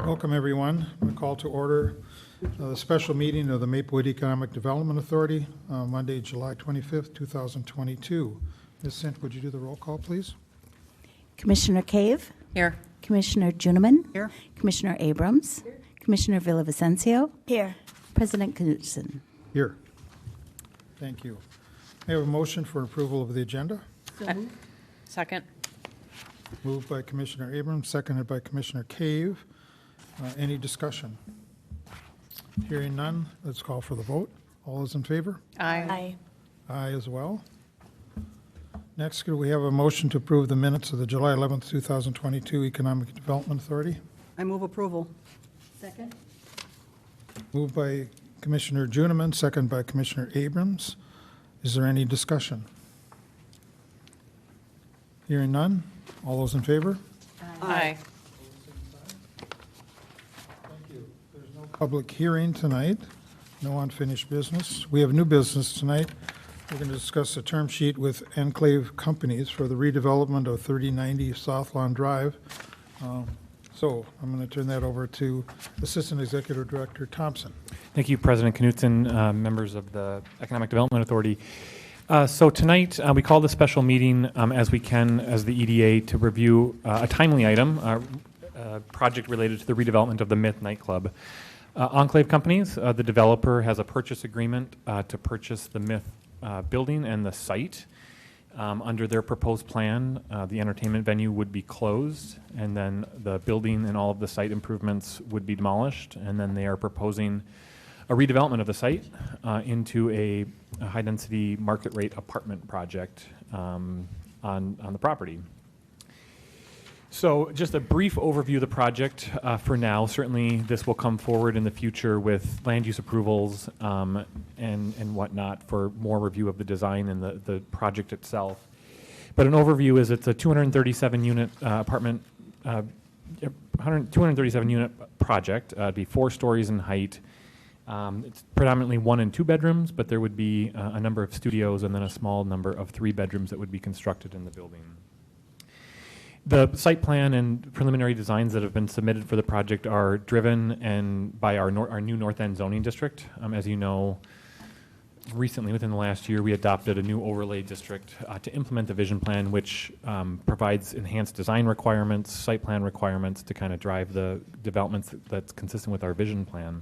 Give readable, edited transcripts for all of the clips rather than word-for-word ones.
Welcome, everyone. I'm going to call to order the special meeting of the Maplewood Economic Development Authority, Monday, July 25th, 2022. Ms. Sint, would you do the roll call, please? Commissioner Cave? Here. Commissioner Juniman? Here. Commissioner Abrams? Here. Commissioner Villavicencio? Here. President Knudsen? Here. Thank you. May I have a motion for approval of the agenda? Second. Moved by Commissioner Abrams, seconded by Commissioner Cave. Any discussion? Hearing none, let's call for the vote. All those in favor? Aye. Aye as well. Next, could we have a motion to approve the minutes of the July 11th, 2022 Economic Development Authority? I move approval. Second. Moved by Commissioner Juniman, second by Commissioner Abrams. Is there any discussion? Hearing none, all those in favor? Aye. Public hearing tonight, no unfinished business. We have new business tonight. We're going to discuss a term sheet with Enclave Companies for the redevelopment of 3090 South Lawn Drive. So I'm going to turn that over to Assistant Executive Director Thompson. Thank you, President Knudsen, members of the Economic Development Authority. So tonight, we called a special meeting as we can as the EDA to review a timely item, a project related to the redevelopment of the Myth nightclub. Enclave Companies, the developer, has a purchase agreement to purchase the Myth building and the site. Under their proposed plan, the entertainment venue would be closed, and then the building and all of the site improvements would be demolished, and then they are proposing a redevelopment of the site into a high-density market-rate apartment project on the property. So just a brief overview of the project for now. Certainly this will come forward in the future with land use approvals and whatnot for more review of the design and the project itself. But an overview is it's a 237 unit apartment, 237 unit project. It'd be 4 stories in height. It's predominantly 1 and 2 bedrooms, but there would be a number of studios and then a small number of 3 bedrooms that would be constructed in the building. The site plan and preliminary designs that have been submitted for the project are driven and by our new North End zoning district. As you know, recently, within the last year, we adopted a new overlay district to implement the vision plan, which provides enhanced design requirements, site plan requirements to kind of drive the developments that's consistent with our vision plan.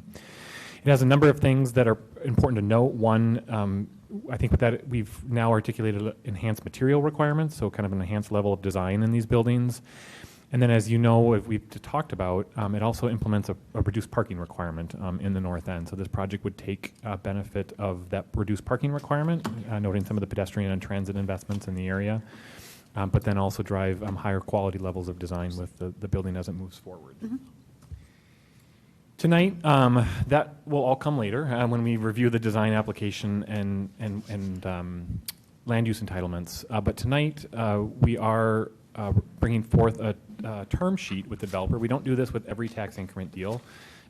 It has a number of things that are important to note. One, I think with that we've now articulated enhanced material requirements, so kind of an enhanced level of design in these buildings. And then, as you know, if we've talked about, it also implements a reduced parking requirement in the North End. So this project would take benefit of that reduced parking requirement, noting some of the pedestrian and transit investments in the area, but then also drive higher quality levels of design with the building as it moves forward. Mm-hmm. Tonight, that will all come later when we review the design application and land use entitlements. But tonight, we are bringing forth a term sheet with the developer. We don't do this with every tax increment deal,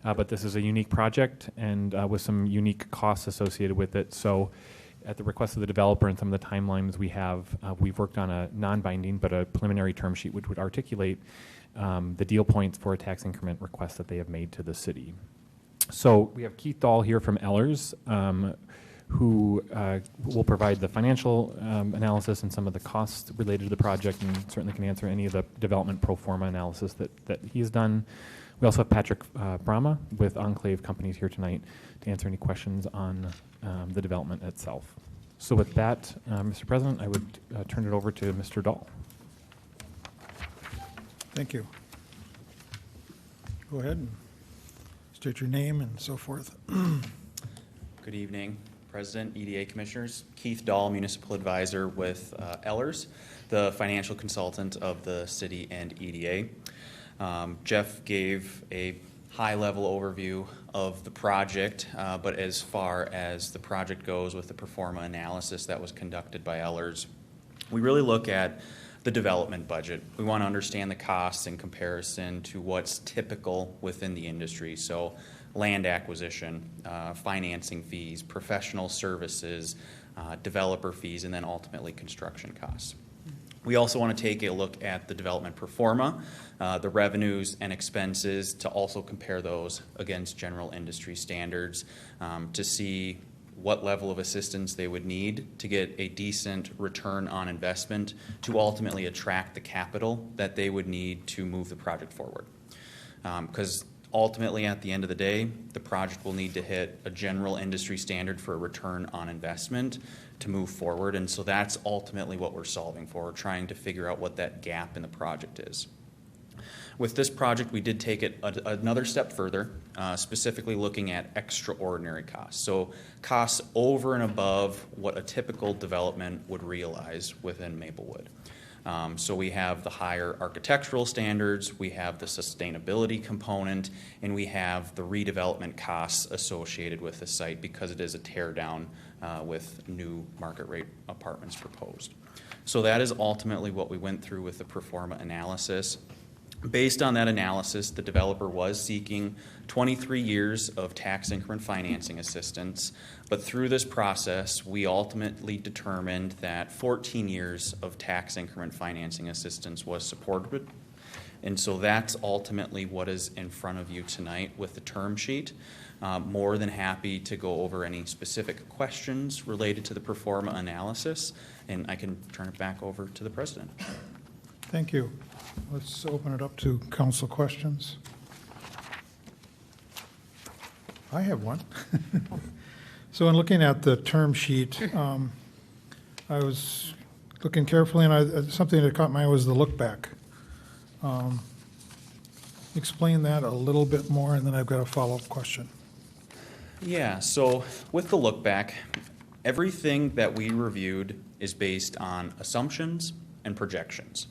but this is a unique project and with some unique costs associated with it. So at the request of the developer and some of the timelines we have, we've worked on a non-binding but a preliminary term sheet which would articulate the deal points for a tax increment request that they have made to the city. So we have Keith Dahl here from Ellers, who will provide the financial analysis and some of the costs related to the project, and certainly can answer any of the development pro forma analysis that he's done. We also have Patrick Brahma with Enclave Companies here tonight to answer any questions on the development itself. So with that, Mr. President, I would turn it over to Mr. Dahl. Thank you. Go ahead and state your name and so forth. Good evening, President, EDA Commissioners. Keith Dahl, Municipal Advisor with Ellers, the financial consultant of the city and EDA. Jeff gave a high-level overview of the project, but as far as the project goes with the pro forma analysis that was conducted by Ellers, we really look at the development budget. We want to understand the costs in comparison to what's typical within the industry. So land acquisition, financing fees, professional services, developer fees, and then ultimately construction costs. We also want to take a look at the development pro forma, the revenues and expenses, to also compare those against general industry standards to see what level of assistance they would need to get a decent return on investment to ultimately attract the capital that they would need to move the project forward. Because ultimately, at the end of the day, the project will need to hit a general industry standard for a return on investment to move forward. And so that's ultimately what we're solving for, trying to figure out what that gap in the project is. With this project, we did take it another step further, specifically looking at extraordinary costs. So costs over and above what a typical development would realize within Maplewood. So we have the higher architectural standards, we have the sustainability component, and we have the redevelopment costs associated with the site because it is a tear down with new market rate apartments proposed. So that is ultimately what we went through with the pro forma analysis. Based on that analysis, the developer was seeking 23 years of tax increment financing assistance, but through this process, we ultimately determined that 14 years of tax increment financing assistance was supported. And so that's ultimately what is in front of you tonight with the term sheet. More than happy to go over any specific questions related to the pro forma analysis, and I can turn it back over to the president. Thank you. Let's open it up to council questions. I have one. So in looking at the term sheet, I was looking carefully, and something that caught my eye was the look back. Explain that a little bit more, and then I've got a follow-up question. Yeah, so with the look back, everything that we reviewed is based on assumptions and projections.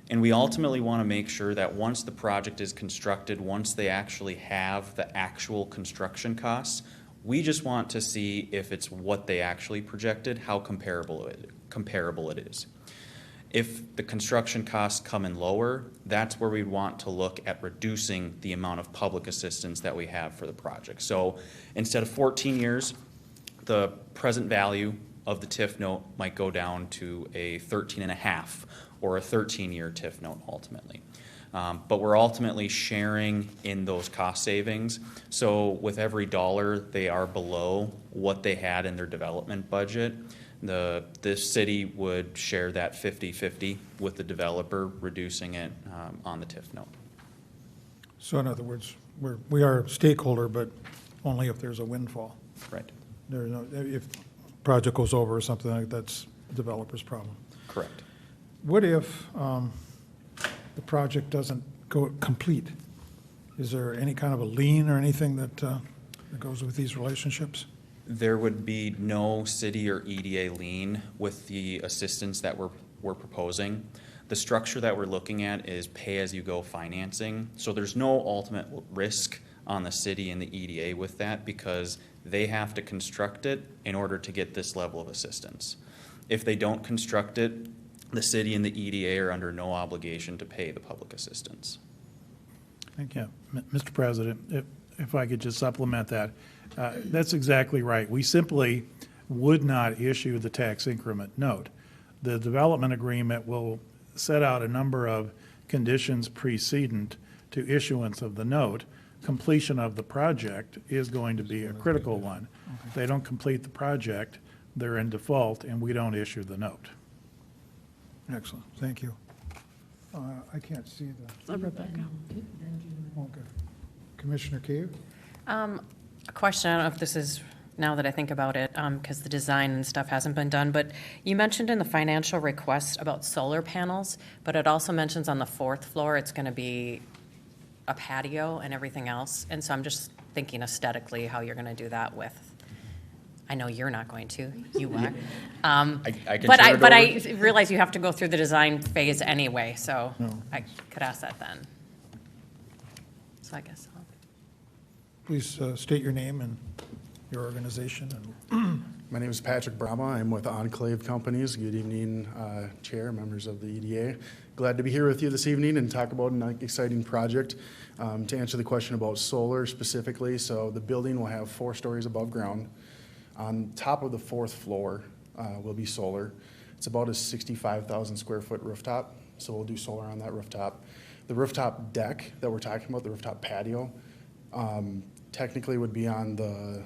And we ultimately want to make sure that once the project is constructed, once they actually have the actual construction costs, we just want to see if it's what they actually projected, how comparable it is. If the construction costs come in lower, that's where we'd want to look at reducing the amount of public assistance that we have for the project. So instead of 14 years, the present value of the TIF note might go down to a 13 and a half or a 13-year TIF note ultimately. But we're ultimately sharing in those cost savings. So with every dollar, they are below what they had in their development budget. The city would share that 50-50 with the developer, reducing it on the TIF note. So in other words, we are a stakeholder, but only if there's a windfall. Right. There's no, if project goes over or something like that's the developer's problem. Correct. What if the project doesn't go complete? Is there any kind of a lien or anything that goes with these relationships? There would be no city or EDA lien with the assistance that we're proposing. The structure that we're looking at is pay-as-you-go financing, so there's no ultimate risk on the city and the EDA with that because they have to construct it in order to get this level of assistance. If they don't construct it, the city and the EDA are under no obligation to pay the public assistance. Thank you. Mr. President, if I could just supplement that, that's exactly right. We simply would not issue the tax increment note. The development agreement will set out a number of conditions precedent to issuance of the note. Completion of the project is going to be a critical one. If they don't complete the project, they're in default, and we don't issue the note. Excellent, thank you. I can't see the, Rebecca. okay. Commissioner Cave? A question, I don't know if this is, now that I think about it, because the design and stuff hasn't been done, but you mentioned in the financial request about solar panels, but it also mentions on the 4th floor it's going to be a patio and everything else. And so I'm just thinking aesthetically how you're going to do that with, I know you're not going to, you are. I can But turn it but over. I realize you have to go through the design phase anyway, so No. I could ask that then. So I guess I'll. Please state your name and your organization. And My name is Patrick Brama. I'm with Enclave Companies. Good evening, Chair, members of the EDA. Glad to be here with you this evening and talk about an exciting project. To answer the question about solar specifically, so the building will have 4 stories above ground. On top of the 4th floor will be solar. It's about a 65,000 square foot rooftop, so we'll do solar on that rooftop. The rooftop deck that we're talking about, the rooftop patio, technically would be on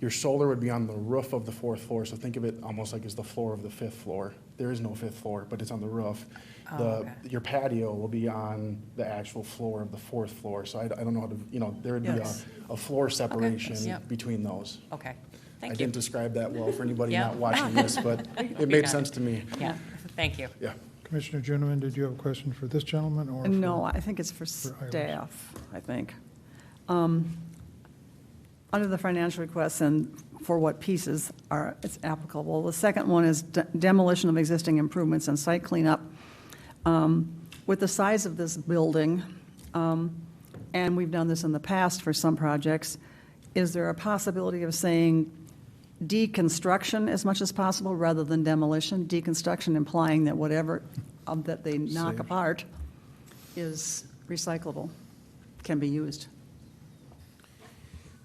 your solar would be on the roof of the 4th floor, so think of it almost like as the floor of the 5th floor. There is no 5th floor, but it's on the roof. Okay. Your patio will be on the actual floor of the 4th floor, so I don't know how to, there would be Yes. a floor separation Yep. between those. Okay, I thank you. didn't describe that well for anybody Yeah. not watching this, but it We made got sense it. to me. Yeah, thank you. Yeah. Commissioner Juniman, did you have a question for this gentleman or? No, for- I think it's for Iris. staff, I think. Under the financial requests and for what pieces it's applicable. The second one is demolition of existing improvements and site cleanup. With the size of this building, and we've done this in the past for some projects, is there a possibility of saying deconstruction as much as possible rather than demolition? Deconstruction implying that whatever that they knock Saved. apart is recyclable, can be used.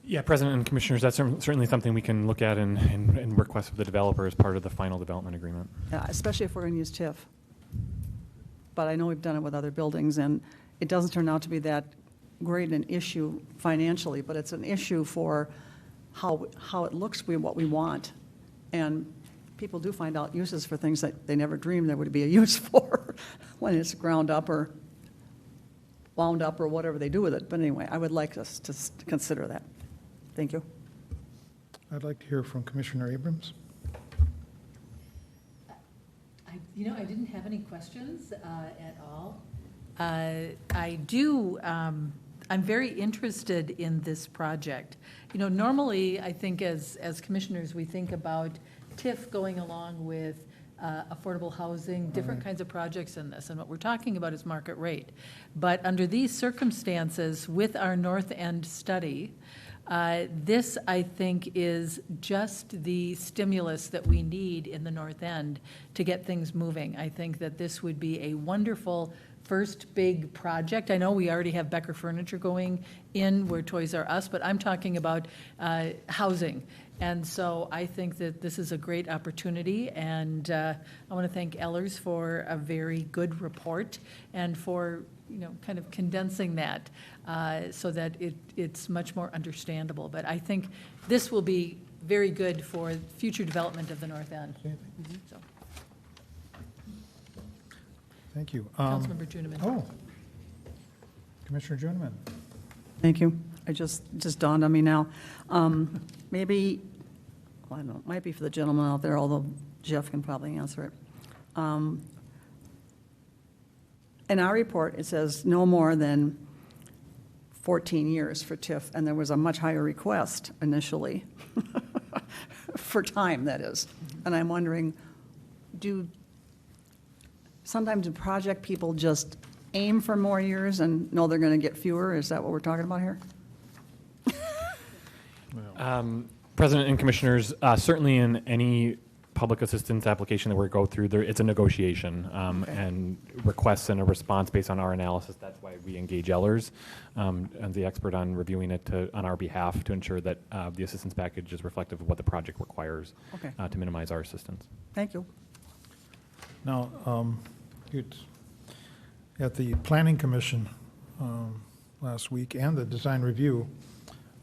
Yeah, President and Commissioners, that's certainly something we can look at and request of the developer as part of the final development agreement. Especially if we're going to use TIF. But I know we've done it with other buildings, and it doesn't turn out to be that great an issue financially, but it's an issue for how it looks, what we want. And people do find out uses for things that they never dreamed there would be a use for when it's ground up or wound up or whatever they do with it. But anyway, I would like us to consider that. Thank you. I'd like to hear from Commissioner Abrams. I didn't have any questions at all. I do, I'm very interested in this project. Normally, I think as commissioners, we think about TIF going along with affordable housing, different kinds of projects in this, and what we're talking about is market rate. But under these circumstances, with our North End study, this, I think, is just the stimulus that we need in the North End to get things moving. I think that this would be a wonderful first big project. I know we already have Becker Furniture going in where Toys R Us, but I'm talking about housing. And so I think that this is a great opportunity, and I want to thank Ellers for a very good report and for kind of condensing that so that it's much more understandable. But I think this will be very good for future development of the North End. So, Thank you. Councilmember Juniman. Oh, Commissioner Juniman. Thank you. It just dawned on me now. Maybe, well, I don't know, it might be for the gentleman out there, although Jeff can probably answer it. In our report, it says no more than 14 years for TIF, and there was a much higher request initially, for time, that is. And I'm wondering, sometimes do project people just aim for more years and know they're going to get fewer? Is that what we're talking about here? President and Commissioners, certainly in any public assistance application that we go through, it's a negotiation and requests and a response based on our analysis. That's why we engage Ellers and the expert on reviewing it on our behalf to ensure that the assistance package is reflective of what the project requires to minimize our assistance. Thank you. Now, at the Planning Commission last week and the design review,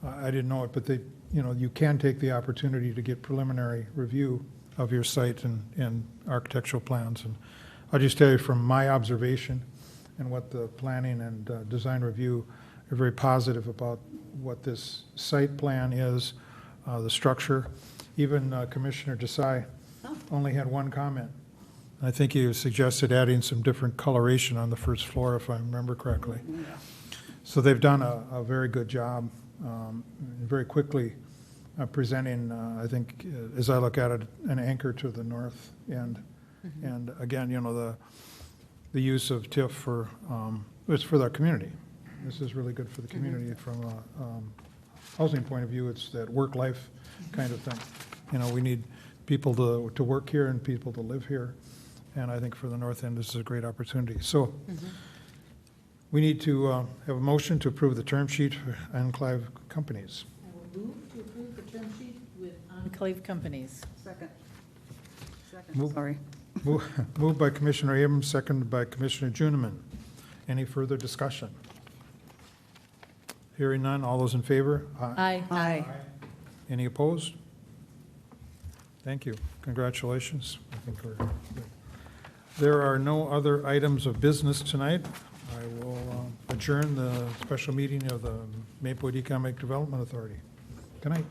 I didn't know it, but you can take the opportunity to get preliminary review of your site and architectural plans. And I'll just tell you from my observation and what the planning and design review are very positive about what this site plan is, the structure. Even Commissioner Desai only had one comment. I think he suggested adding some different coloration on the first floor, if I remember correctly. So they've done a very good job, very quickly presenting, I think, as I look at it, an anchor to the north end. And again, the use of TIF it's for our community. This is really good for the community from a housing point of view. It's that work-life kind of thing. We need people to work here and people to live here. And I think for the North End, this is a great opportunity. So we need to have a motion to approve the term sheet for Enclave Companies. I will move to approve the term sheet with Enclave Companies. Second. Move- Sorry. Moved by Commissioner Abrams, seconded by Commissioner Juniman. Any further discussion? Hearing none, all those in favor? Aye. Aye. Any opposed? Thank you. Congratulations. I think we're good. There are no other items of business tonight. I will adjourn the special meeting of the Maplewood Economic Development Authority. Good night.